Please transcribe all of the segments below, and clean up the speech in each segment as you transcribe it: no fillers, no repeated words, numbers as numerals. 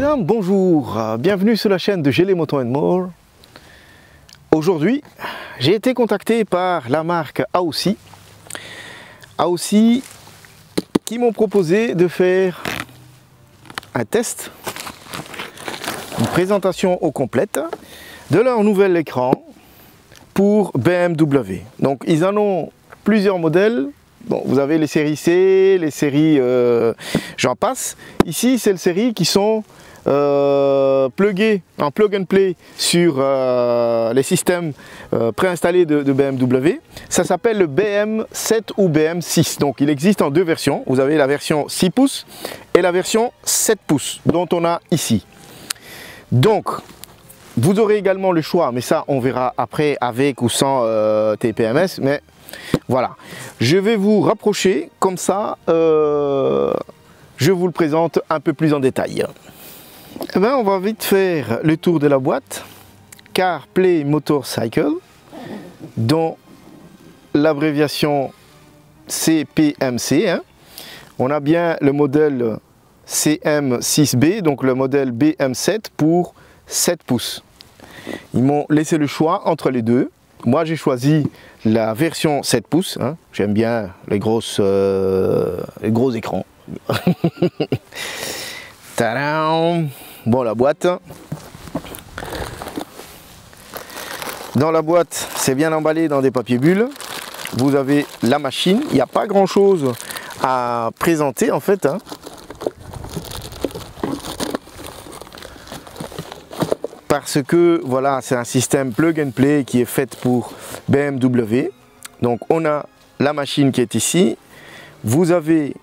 Tadam, bonjour, bienvenue sur la chaîne de Gélé Moto & More. Aujourd'hui, j'ai été contacté par la marque Aossi qui m'ont proposé de faire un test, une présentation au complète de leur nouvel écran pour BMW. Donc ils en ont plusieurs modèles. Bon, vous avez les séries C, les séries j'en passe. Ici, c'est les séries qui sont pluguées en plug and play sur les systèmes préinstallés de BMW. Ça s'appelle le BM7 ou BM6. Donc, il existe en deux versions. Vous avez la version 6 pouces et la version 7 pouces, dont on a ici. Donc, vous aurez également le choix, mais ça, on verra après avec ou sans TPMS. Mais voilà, je vais vous rapprocher, comme ça, je vous le présente un peu plus en détail. Eh bien, on va vite faire le tour de la boîte. CarPlay Motorcycle, dont l'abréviation CPMC. Hein. On a bien le modèle CM6B, donc le modèle BM7 pour 7 pouces. Ils m'ont laissé le choix entre les deux. Moi, j'ai choisi la version 7 pouces. Hein. J'aime bien les gros écrans. Tadam. Bon, la boîte. Dans la boîte, c'est bien emballé dans des papiers bulles. Vous avez la machine. Il n'y a pas grand-chose à présenter, en fait. Hein. Parce que voilà, c'est un système plug and play qui est fait pour BMW. Donc on a la machine qui est ici. Vous avez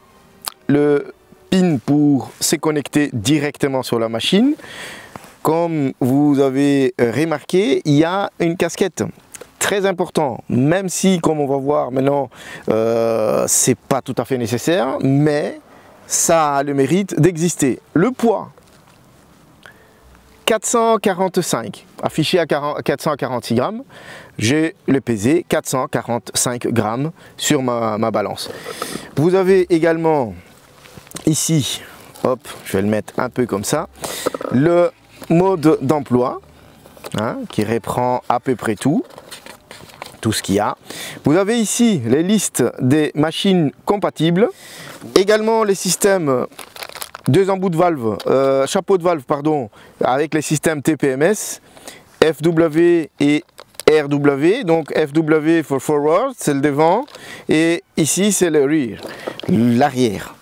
le pin pour se connecter directement sur la machine. Comme vous avez remarqué, il y a une casquette. Très important, même si, comme on va voir maintenant, c'est pas tout à fait nécessaire, mais ça a le mérite d'exister. Le poids, 445, affiché à 446 grammes. J'ai le pesé 445 grammes sur ma balance. Vous avez également ici, hop, je vais le mettre un peu comme ça, le mode d'emploi, hein, qui reprend à peu près tout ce qu'il y a. Vous avez ici les listes des machines compatibles, également les systèmes deux embouts de valve, chapeau de valve pardon, avec les systèmes TPMS, FW et RW. Donc FW for forward, c'est le devant, et ici c'est le rear, l'arrière.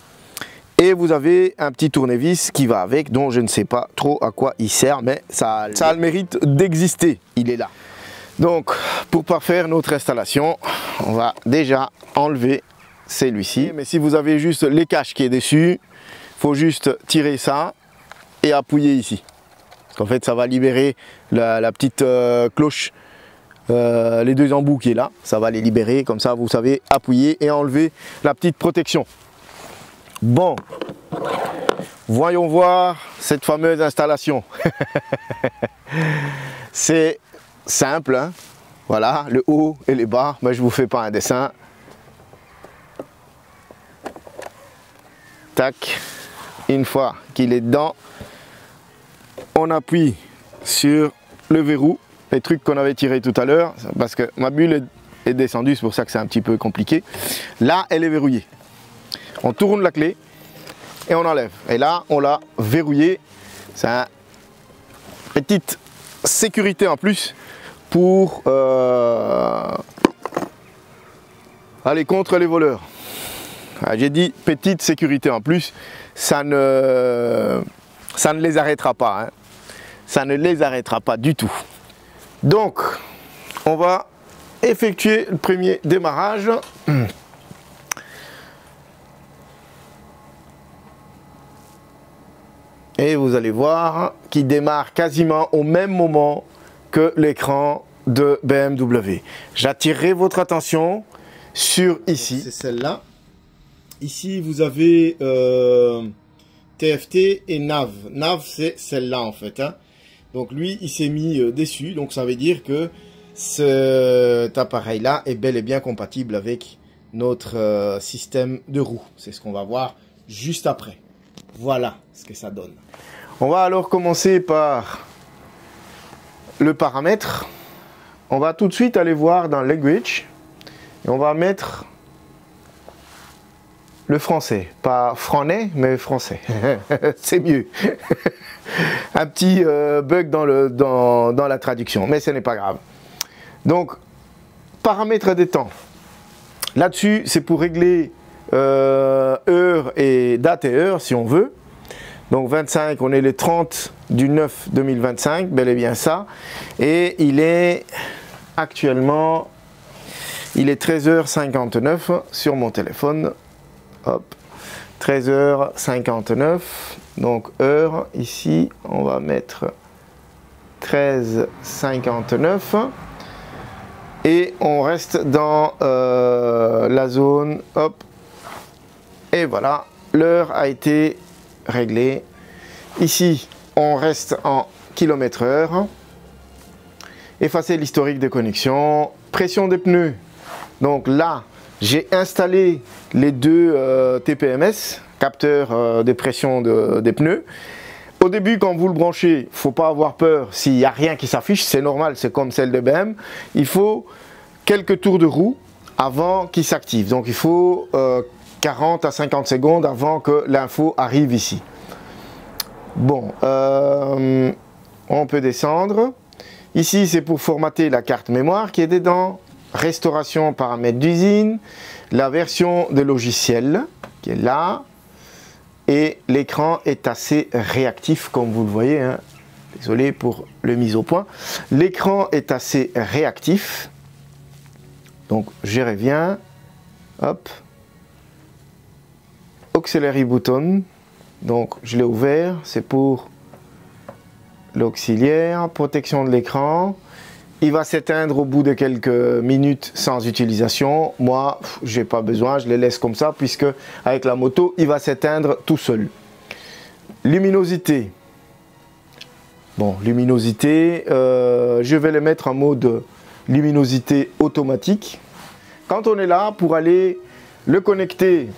Et vous avez un petit tournevis qui va avec, dont je ne sais pas trop à quoi il sert, mais ça a le mérite d'exister, il est là. Donc pour parfaire notre installation, on va déjà enlever celui-ci. Mais si vous avez juste les caches qui est dessus, faut juste tirer ça et appuyer ici. Parce qu'en fait, ça va libérer la petite cloche, les deux embouts qui est là. Ça va les libérer, comme ça vous savez appuyer et enlever la petite protection. Bon, voyons voir cette fameuse installation. C'est simple, hein. Voilà, le haut et les bas. Mais je ne vous fais pas un dessin. Tac. Une fois qu'il est dedans, on appuie sur le verrou, les trucs qu'on avait tirés tout à l'heure, parce que ma bulle est descendue, c'est pour ça que c'est un petit peu compliqué. Là, elle est verrouillée. On tourne la clé et on enlève. Et là, on l'a verrouillée. C'est une petite sécurité en plus pour aller contre les voleurs. J'ai dit petite sécurité en plus, ça ne les arrêtera pas, hein. Ça ne les arrêtera pas du tout. Donc, on va effectuer le premier démarrage. Et vous allez voir qu'il démarre quasiment au même moment que l'écran de BMW. J'attirerai votre attention sur ici, c'est celle-là. Ici, vous avez TFT et NAV. NAV, c'est celle-là en fait. Hein. Donc lui, il s'est mis dessus. Donc ça veut dire que cet appareil-là est bel et bien compatible avec notre système de roue. C'est ce qu'on va voir juste après. Voilà ce que ça donne. On va alors commencer par le paramètre. On va tout de suite aller voir dans Language et on va mettre le français, pas franais, mais français. C'est mieux. Un petit bug dans la traduction, mais ce n'est pas grave. Donc, paramètres des temps. Là-dessus, c'est pour régler heure et date et heure, si on veut. Donc 25, on est le 30 du 9 2025, bel et bien ça. Et il est actuellement, il est 13h59 sur mon téléphone. Hop, 13h59. Donc heure, ici, on va mettre 13h59. Et on reste dans la zone, hop. Et voilà, l'heure a été réglé. Ici, on reste en km/h. Effacer l'historique de connexion. Pression des pneus. Donc là, j'ai installé les deux TPMS, capteurs de pression des pneus. Au début, quand vous le branchez, il ne faut pas avoir peur s'il n'y a rien qui s'affiche. C'est normal, c'est comme celle de BM. Il faut quelques tours de roue avant qu'il s'active. Donc il faut 40 à 50 secondes avant que l'info arrive ici. Bon, on peut descendre. Ici, c'est pour formater la carte mémoire qui est dedans. Restauration paramètres d'usine. La version de logiciel qui est là. Et l'écran est assez réactif, comme vous le voyez. Hein. Désolé pour le mise au point. L'écran est assez réactif. Donc, je reviens. Hop. Auxiliary button, donc je l'ai ouvert, c'est pour l'auxiliaire, protection de l'écran. Il va s'éteindre au bout de quelques minutes sans utilisation. Moi, j'ai pas besoin, je les laisse comme ça puisque avec la moto, il va s'éteindre tout seul. Luminosité. Bon, luminosité, je vais les mettre en mode luminosité automatique. Quand on est là, pour aller le connecter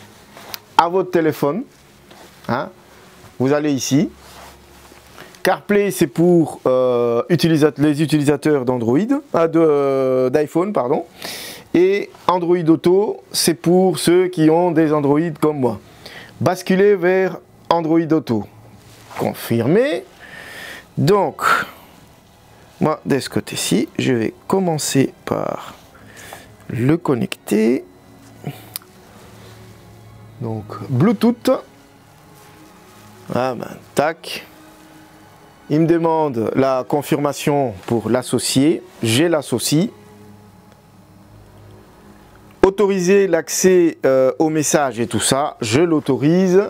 à votre téléphone, hein, vous allez ici. CarPlay, c'est pour les utilisateurs d'Android, d'iPhone, pardon. Et Android Auto, c'est pour ceux qui ont des Android comme moi. Basculer vers Android Auto. Confirmer. Donc, moi, de ce côté-ci, je vais commencer par le connecter. Donc Bluetooth, ah ben, tac, il me demande la confirmation pour l'associer, j'ai l'associé. Autoriser l'accès au message et tout ça, je l'autorise.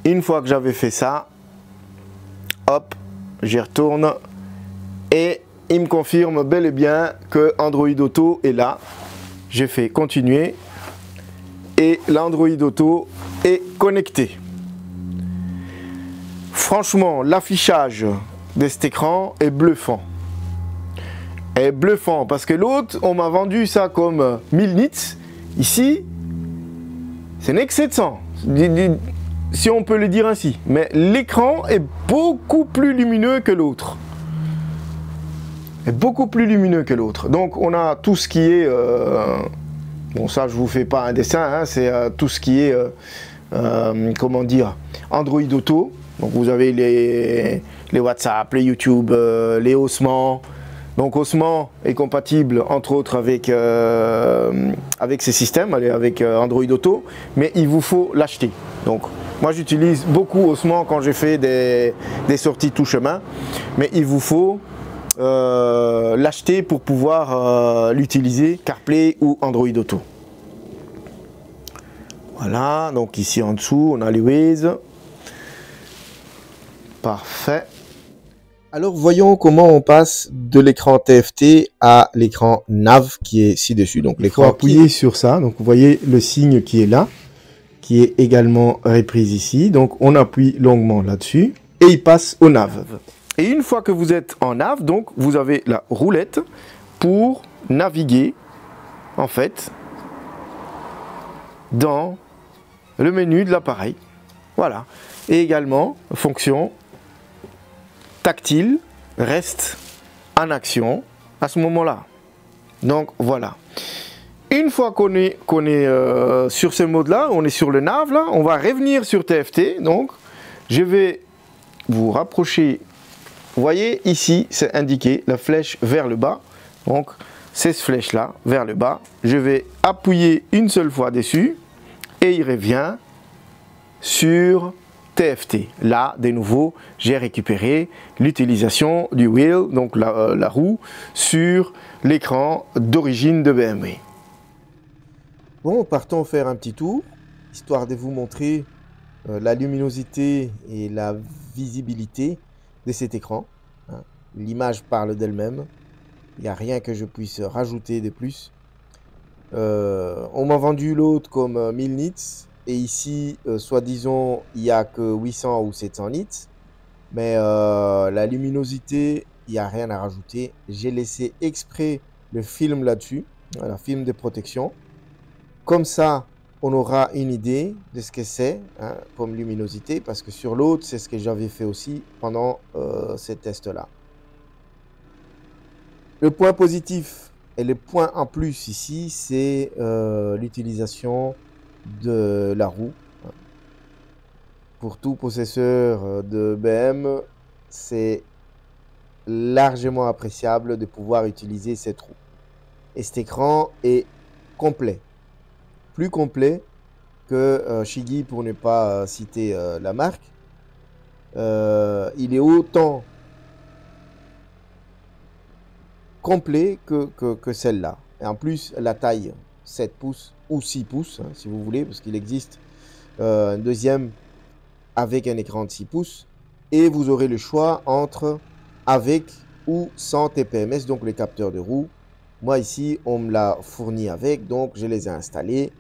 Une fois que j'avais fait ça, hop, j'y retourne et il me confirme bel et bien que Android Auto est là. J'ai fait continuer. Et l'Android Auto est connecté. Franchement, l'affichage de cet écran est bluffant. Est bluffant parce que l'autre, on m'a vendu ça comme 1000 nits. Ici, ce n'est que 700, si on peut le dire ainsi. Mais l'écran est beaucoup plus lumineux que l'autre. Est beaucoup plus lumineux que l'autre. Donc, on a tout ce qui est... bon, ça, je vous fais pas un dessin, hein, c'est tout ce qui est, comment dire, Android Auto. Donc, vous avez les WhatsApp, les YouTube, les ossements. Donc, Osman est compatible, entre autres, avec ces systèmes, avec Android Auto, mais il vous faut l'acheter. Donc, moi, j'utilise beaucoup Osman quand j'ai fait des sorties tout chemin, mais il vous faut l'acheter pour pouvoir l'utiliser, CarPlay ou Android Auto. Voilà, donc ici en dessous, on a les Waze. Parfait. Alors voyons comment on passe de l'écran TFT à l'écran nav qui est ci-dessus. Donc l'écran, appuyez sur ça, donc vous voyez le signe qui est là, qui est également reprise ici. Donc on appuie longuement là-dessus et il passe au nav. Et une fois que vous êtes en nav, donc vous avez la roulette pour naviguer en fait dans le menu de l'appareil. Voilà. Et également, fonction tactile reste en action à ce moment-là. Donc voilà. Une fois qu'on est sur ce mode-là, on est sur le nav, là, on va revenir sur TFT. Donc, je vais vous rapprocher. Vous voyez, ici, c'est indiqué la flèche vers le bas. Donc, c'est cette flèche-là, vers le bas. Je vais appuyer une seule fois dessus et il revient sur TFT. Là, de nouveau, j'ai récupéré l'utilisation du wheel, donc la roue, sur l'écran d'origine de BMW. Bon, partons faire un petit tour, histoire de vous montrer la luminosité et la visibilité de cet écran. L'image parle d'elle-même. Il n'y a rien que je puisse rajouter de plus. On m'a vendu l'autre comme 1000 nits. Et ici, soi-disant, il n'y a que 800 ou 700 nits. Mais la luminosité, il n'y a rien à rajouter. J'ai laissé exprès le film là-dessus. Voilà, film de protection. Comme ça, on aura une idée de ce que c'est comme luminosité. Parce que sur l'autre, c'est ce que j'avais fait aussi pendant ces tests-là. Le point positif et le point en plus ici, c'est l'utilisation de la roue. Pour tout possesseur de BM, c'est largement appréciable de pouvoir utiliser cette roue. Et cet écran est complet. Plus complet que Shiggy, pour ne pas citer la marque. Il est autant complet que celle-là. Et en plus, la taille 7 pouces ou 6 pouces, hein, si vous voulez, parce qu'il existe un deuxième avec un écran de 6 pouces. Et vous aurez le choix entre avec ou sans TPMS, donc les capteurs de roue. Moi ici, on me l'a fourni avec, donc je les ai installés.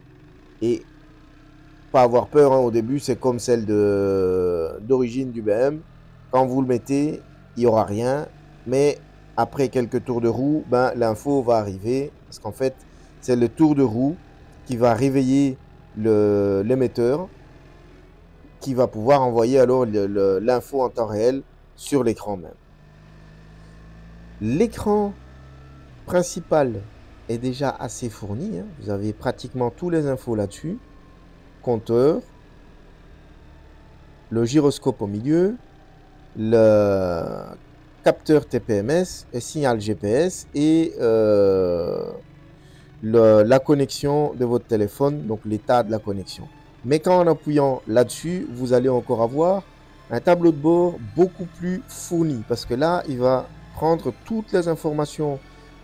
Et pas avoir peur, hein, au début, c'est comme celle d'origine du BM. Quand vous le mettez, il n'y aura rien. Mais après quelques tours de roue, ben, l'info va arriver. Parce qu'en fait, c'est le tour de roue qui va réveiller l'émetteur, qui va pouvoir envoyer alors l'info en temps réel sur l'écran même. L'écran principal est déjà assez fourni. Hein. Vous avez pratiquement tous les infos là-dessus. Compteur, le gyroscope au milieu, le capteur TPMS, le signal GPS et la connexion de votre téléphone, donc l'état de la connexion. Mais quand en appuyant là-dessus, vous allez encore avoir un tableau de bord beaucoup plus fourni parce que là, il va prendre toutes les informations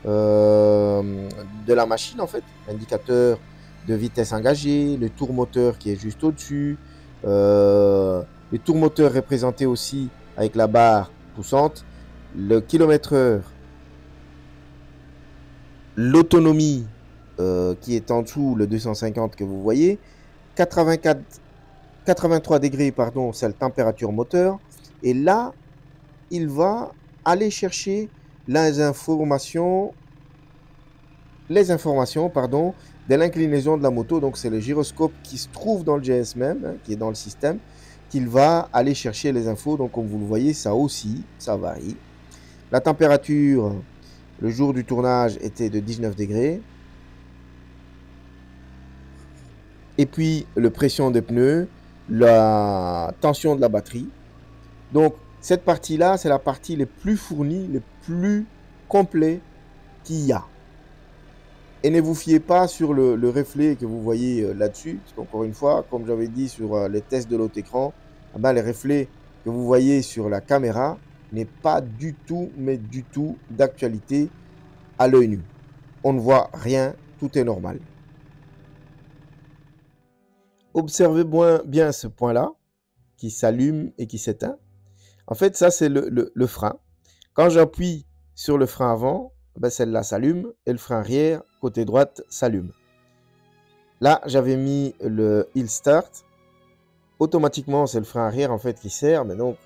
de la machine en fait, indicateur de vitesse engagée, le tour moteur qui est juste au-dessus, le tour moteur représenté aussi avec la barre poussante, le kilomètre-heure, l'autonomie qui est en dessous, le 250 que vous voyez, 83 degrés, pardon, c'est la température moteur, et là, il va aller chercher les informations de l'inclinaison de la moto. Donc c'est le gyroscope qui se trouve dans le GS même, hein, qui est dans le système, qu'il va aller chercher les infos. Donc comme vous le voyez, ça aussi, ça varie. La température, le jour du tournage, était de 19 degrés. Et puis le pression des pneus, la tension de la batterie. Donc cette partie-là, c'est la partie les plus fournie, les plus complets qu'il y a. Et ne vous fiez pas sur le reflet que vous voyez là-dessus. Parce qu'encore une fois, comme j'avais dit sur les tests de l'autre écran, eh ben, les reflets que vous voyez sur la caméra n'est pas du tout, mais du tout d'actualité à l'œil nu. On ne voit rien, tout est normal. Observez bien ce point-là, qui s'allume et qui s'éteint. En fait, ça, c'est le frein. Quand j'appuie sur le frein avant, ben celle-là s'allume et le frein arrière, côté droite, s'allume. Là, j'avais mis le Hill Start. Automatiquement, c'est le frein arrière en fait qui sert, mais donc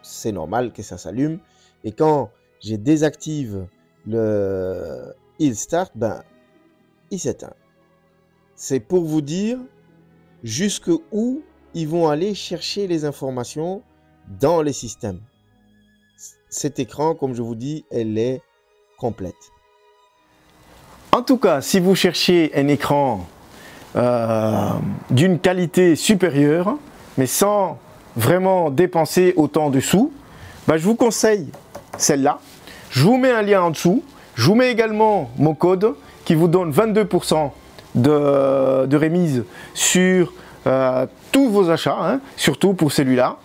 c'est normal que ça s'allume. Et quand je désactive le Hill Start, ben, il s'éteint. C'est pour vous dire jusqu'où ils vont aller chercher les informations dans les systèmes. Cet écran, comme je vous dis, elle est complète. En tout cas, si vous cherchez un écran d'une qualité supérieure, mais sans vraiment dépenser autant de sous, je vous conseille celle-là. Je vous mets un lien en dessous. Je vous mets également mon code qui vous donne 22% de remise sur tous vos achats, hein, surtout pour celui-là.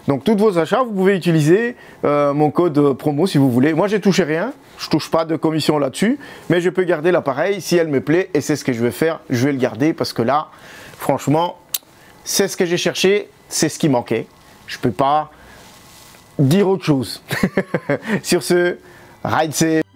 Donc tous vos achats, vous pouvez utiliser mon code promo si vous voulez. Moi, j'ai touché rien, je touche pas de commission là-dessus, mais je peux garder l'appareil si elle me plaît et c'est ce que je vais faire. Je vais le garder parce que là, franchement, c'est ce que j'ai cherché, c'est ce qui manquait. Je peux pas dire autre chose. Sur ce, ride safe.